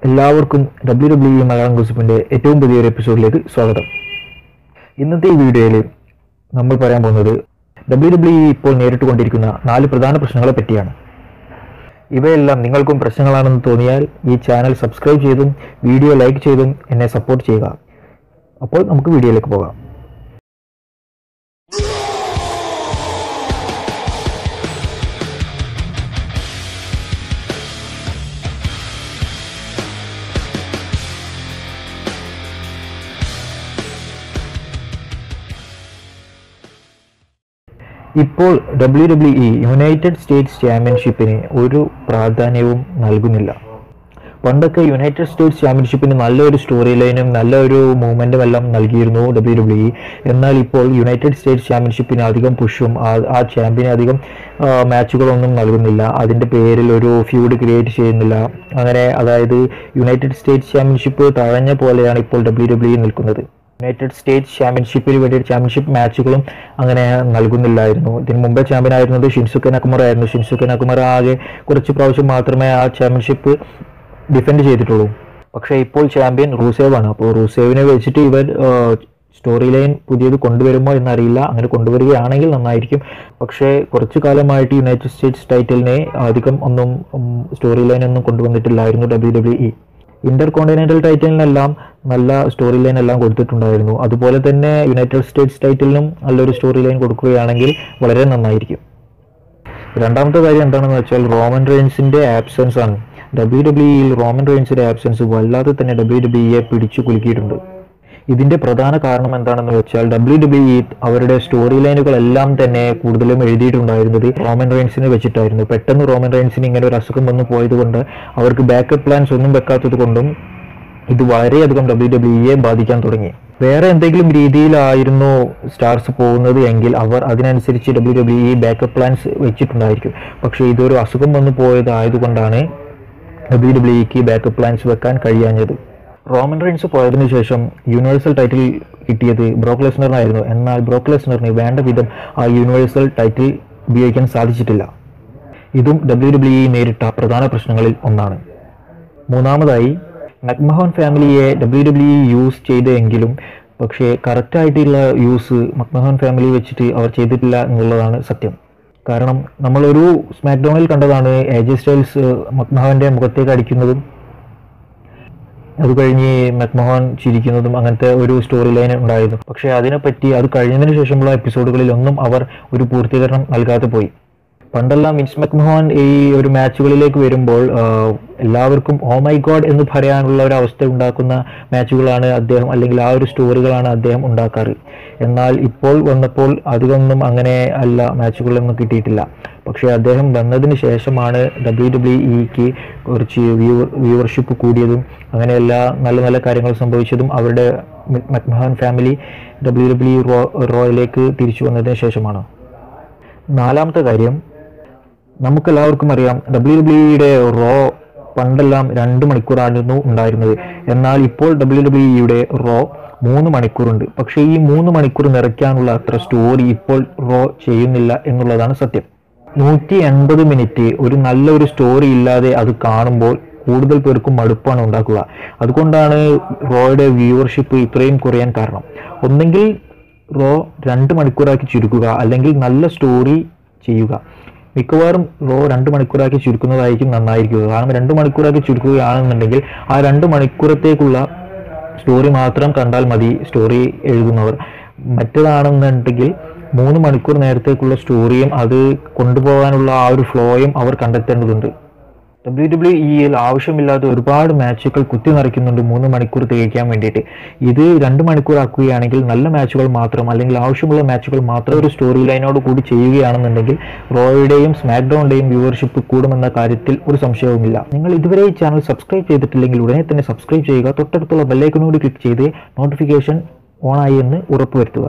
എല്ലാവർക്കും WWE മലയാളം ഗോസിപ്പിൻ്റെ ഏറ്റവും പുതിയൊരു എപ്പിസോഡിലേക്ക് സ്വാഗതം. ഇന്നത്തെ ഈ വീഡിയോയിൽ നമ്മൾ പറയാൻ പോകുന്നത് WWE ഇപ്പോൾ നേരിട്ടുകൊണ്ടിരിക്കുന്ന 4 പ്രധാന പ്രശ്നങ്ങളെ പറ്റിയാണ്. ഇവയെല്ലാം നിങ്ങൾക്കും പ്രശ്നങ്ങളാണെന്ന് തോന്നിയാൽ ഈ ചാനൽ സബ്സ്ക്രൈബ് ചെയ്തും വീഡിയോ ലൈക്ക് ചെയ്തും എന്നെ സപ്പോർട്ട് ചെയ്യുക. അപ്പോൾ നമുക്ക് വീഡിയോയിലേക്ക് പോകാം. ഇപ്പോൾ WWE യുണൈറ്റഡ് സ്റ്റേറ്റ്സ് ചാമ്പ്യൻഷിപ്പിന് ഒരു പ്രാധാന്യവും നൽകുന്നില്ല. പണ്ടൊക്കെ യുണൈറ്റഡ് സ്റ്റേറ്റ്സ് ചാമ്പ്യൻഷിപ്പിന് നല്ലൊരു സ്റ്റോറി ലൈനും നല്ലൊരു മൂവ്മെൻറ്റും എല്ലാം നൽകിയിരുന്നു WWE. എന്നാൽ ഇപ്പോൾ യുണൈറ്റഡ് സ്റ്റേറ്റ്സ് ചാമ്പ്യൻഷിപ്പിന് അധികം പുഷും ആ ചാമ്പ്യന് അധികം മാച്ചുകളൊന്നും നൽകുന്നില്ല. അതിൻ്റെ പേരിൽ ഒരു ഫ്യൂഡ് ക്രിയേറ്റ് ചെയ്യുന്നില്ല. അങ്ങനെ അതായത് യുണൈറ്റഡ് സ്റ്റേറ്റ്സ് ചാമ്പ്യൻഷിപ്പ് തഴഞ്ഞ പോലെയാണ് ഇപ്പോൾ WWE നിൽക്കുന്നത്. യുണൈറ്റഡ് സ്റ്റേറ്റ്സ് ചാമ്പ്യൻഷിപ്പിന് വേണ്ടി ചാമ്പ്യൻഷിപ്പ് മാച്ചുകളും അങ്ങനെ നൽകുന്നില്ലായിരുന്നു. ഇതിന് മുമ്പേ ചാമ്പ്യൻ ആയിരുന്നത് ഷിൻസുക്കെ നക്കുമറ ആയിരുന്നു. ഷിൻസുക്കെ നക്കുമറ ആകെ കുറച്ച് പ്രാവശ്യം മാത്രമേ ആ ചാമ്പ്യൻഷിപ്പ് ഡിഫെൻഡ് ചെയ്തിട്ടുള്ളൂ. പക്ഷേ ഇപ്പോൾ ചാമ്പ്യൻ റൂസേവ് ആണ്. അപ്പോൾ റൂസേവിനെ വെച്ചിട്ട് ഇവർ സ്റ്റോറി ലൈൻ പുതിയത് കൊണ്ടുവരുമോ എന്നറിയില്ല. അങ്ങനെ കൊണ്ടുവരികയാണെങ്കിൽ നന്നായിരിക്കും. പക്ഷേ കുറച്ചു കാലമായിട്ട് യുണൈറ്റഡ് സ്റ്റേറ്റ്സ് ടൈറ്റിലിനെ അധികം ഒന്നും സ്റ്റോറി ലൈൻ ഒന്നും കൊണ്ടുവന്നിട്ടില്ലായിരുന്നു WWE. ഇന്റർ കോണ്ടിനെന്റൽ ടൈറ്റിലിനെല്ലാം നല്ല സ്റ്റോറി ലൈൻ എല്ലാം കൊടുത്തിട്ടുണ്ടായിരുന്നു. അതുപോലെ തന്നെ യുണൈറ്റഡ് സ്റ്റേറ്റ്സ് ടൈറ്റിലിനും നല്ലൊരു സ്റ്റോറി ലൈൻ കൊടുക്കുകയാണെങ്കിൽ വളരെ നന്നായിരിക്കും. രണ്ടാമത്തെ കാര്യം എന്താണെന്ന് വെച്ചാൽ റോമൻ റെയിൻസിന്റെ ആബ്സെൻസ് ആണ്. WWEയിൽ റോമൻ റെയിൻസിന്റെ ആബ്സെൻസ് വല്ലാതെ തന്നെ WWEയെ പിടിച്ചു കുലുക്കിയിട്ടുണ്ട്. ഇതിന്റെ പ്രധാന കാരണം എന്താണെന്ന് വെച്ചാൽ WWE അവരുടെ സ്റ്റോറി ലൈനുകളെല്ലാം തന്നെ കൂടുതലും എഴുതിയിട്ടുണ്ടായിരുന്നത് റോമൻ റെയിൻസിനെ വെച്ചിട്ടായിരുന്നു. പെട്ടെന്ന് റോമൻ റെയിൻസിന് ഇങ്ങനെ ഒരു അസുഖം വന്നു പോയതുകൊണ്ട് അവർക്ക് ബാക്കപ്പ് പ്ലാൻസ് ഒന്നും വെക്കാത്തത് കൊണ്ടും ഇത് വളരെയധികം WWEയെ ബാധിക്കാൻ തുടങ്ങി. വേറെ എന്തെങ്കിലും രീതിയിലായിരുന്നു സ്റ്റാർസ് പോകുന്നത് എങ്കിൽ അവർ അതിനനുസരിച്ച് WWE ബാക്കപ്പ് പ്ലാൻസ് വെച്ചിട്ടുണ്ടായിരിക്കും. പക്ഷേ ഇതൊരു അസുഖം വന്നു പോയതായതുകൊണ്ടാണ് WWEക്ക് ബാക്കപ്പ് പ്ലാൻസ് വെക്കാൻ കഴിയാഞ്ഞത്. റോമൻ റെയിൻസ് പോയതിനു ശേഷം യൂണിവേഴ്സൽ ടൈറ്റിൽ കിട്ടിയത് ബ്രോക്ക് ലെസ്നറിനായിരുന്നു. എന്നാൽ ബ്രോക്ക് ലെസ്നറിന് വേണ്ട വിധം ആ യൂണിവേഴ്സൽ ടൈറ്റിൽ ഉപയോഗിക്കാൻ സാധിച്ചിട്ടില്ല. ഇതും WWE നേരിട്ട പ്രധാന പ്രശ്നങ്ങളിൽ ഒന്നാണ്. മൂന്നാമതായി മക്മഹോൺ ഫാമിലിയെ WWE യൂസ് ചെയ്തെങ്കിലും പക്ഷേ കറക്റ്റായിട്ടുള്ള യൂസ് മക്മഹോൺ ഫാമിലി വെച്ചിട്ട് അവർ ചെയ്തിട്ടില്ല എന്നുള്ളതാണ് സത്യം. കാരണം നമ്മളൊരു സ്മാക്ഡൗണിൽ കണ്ടതാണ് AJ സ്റ്റൈൽസ് മക്മഹോൻ്റെ മുഖത്തേക്ക് അടിക്കുന്നതും അത് കഴിഞ്ഞ് മക്മഹോൺ ചിരിക്കുന്നതും അങ്ങനത്തെ ഒരു സ്റ്റോറി ലൈൻ ഉണ്ടായിരുന്നു. പക്ഷേ അതിനെപ്പറ്റി അത് കഴിഞ്ഞതിന് ശേഷമുള്ള എപ്പിസോഡുകളിലൊന്നും അവർ ഒരു പൂർത്തീകരണം നൽകാതെ പോയി. പണ്ടെല്ലാം വിൻസ് മക്മഹോൺ ഈ ഒരു മാച്ചുകളിലേക്ക് വരുമ്പോൾ എല്ലാവർക്കും ഓ മൈ ഗോഡ് എന്ന് പറയാനുള്ള ഒരു അവസ്ഥ ഉണ്ടാക്കുന്ന മാച്ചുകളാണ് അദ്ദേഹം, അല്ലെങ്കിൽ ആ ഒരു സ്റ്റോറികളാണ് അദ്ദേഹം ഉണ്ടാക്കാറ്. എന്നാൽ ഇപ്പോൾ വന്നപ്പോൾ അധികമൊന്നും അങ്ങനെ അല്ല, മാച്ചുകളൊന്നും കിട്ടിയിട്ടില്ല. പക്ഷേ അദ്ദേഹം വന്നതിന് ശേഷമാണ് WWEക്ക് കുറച്ച് വ്യൂവർഷിപ്പ് കൂടിയതും അങ്ങനെ എല്ലാ നല്ല നല്ല കാര്യങ്ങൾ സംഭവിച്ചതും അവരുടെ മക്മഹോൺ ഫാമിലി WWE റോയിലേക്ക് തിരിച്ചു വന്നതിന് ശേഷമാണ്. നാലാമത്തെ കാര്യം, നമുക്കെല്ലാവർക്കും അറിയാം WWEയുടെ റോ പണ്ടെല്ലാം 2 മണിക്കൂറായിരുന്നു ഉണ്ടായിരുന്നത്. എന്നാൽ ഇപ്പോൾ WWEയുടെ റോ 3 മണിക്കൂറുണ്ട്. പക്ഷേ ഈ 3 മണിക്കൂർ നിറയ്ക്കാനുള്ള അത്ര സ്റ്റോറി ഇപ്പോൾ റോ ചെയ്യുന്നില്ല എന്നുള്ളതാണ് സത്യം. 180 മിനിറ്റ് ഒരു നല്ലൊരു സ്റ്റോറി ഇല്ലാതെ അത് കാണുമ്പോൾ കൂടുതൽ പേർക്കും മടുപ്പാണ് ഉണ്ടാക്കുക. അതുകൊണ്ടാണ് റോയുടെ വ്യൂവർഷിപ്പ് ഇത്രയും കുറയാൻ കാരണം. ഒന്നെങ്കിൽ റോ 2 മണിക്കൂറാക്കി ചുരുക്കുക, അല്ലെങ്കിൽ നല്ല സ്റ്റോറി ചെയ്യുക. മിക്കവാറും റോ 2 മണിക്കൂറാക്കി ചുരുക്കുന്നതായിരിക്കും നന്നായിരിക്കുക. കാരണം 2 മണിക്കൂറാക്കി ചുരുക്കുകയാണെന്നുണ്ടെങ്കിൽ ആ 2 മണിക്കൂറത്തേക്കുള്ള സ്റ്റോറി മാത്രം കണ്ടാൽ മതി സ്റ്റോറി എഴുതുന്നവർ. മറ്റേതാണെന്നുണ്ടെങ്കിൽ 3 മണിക്കൂർ നേരത്തേക്കുള്ള സ്റ്റോറിയും അത് കൊണ്ടുപോകാനുള്ള ആ ഒരു ഫ്ലോയും അവർ കണ്ടെത്തേണ്ടതുണ്ട്. WWEയിൽ ആവശ്യമില്ലാത്ത ഒരുപാട് മാച്ചുകൾ കുത്തി നിറയ്ക്കുന്നുണ്ട് 3 മണിക്കൂർ തികയ്ക്കാൻ വേണ്ടിയിട്ട്. ഇത് 2 മണിക്കൂർ ആക്കുകയാണെങ്കിൽ നല്ല മാച്ചുകൾ മാത്രം, അല്ലെങ്കിൽ ആവശ്യമുള്ള മാച്ചുകൾ മാത്രം ഒരു സ്റ്റോറി ലൈനോട് കൂടി ചെയ്യുകയാണെന്നുണ്ടെങ്കിൽ റോയുടെയും സ്മാക്ഡൗണിൻ്റെയും വ്യൂവർഷിപ്പ് കൂടുമെന്ന കാര്യത്തിൽ ഒരു സംശയവുമില്ല. നിങ്ങൾ ഇതുവരെ ഈ ചാനൽ സബ്സ്ക്രൈബ് ചെയ്തിട്ടില്ലെങ്കിൽ ഉടനെ തന്നെ സബ്സ്ക്രൈബ് ചെയ്യുക. തൊട്ടടുത്തുള്ള ബെല്ലൈക്കനോട് ക്ലിക്ക് ചെയ്ത് നോട്ടിഫിക്കേഷൻ ഓണായി എന്ന് ഉറപ്പുവരുത്തുക.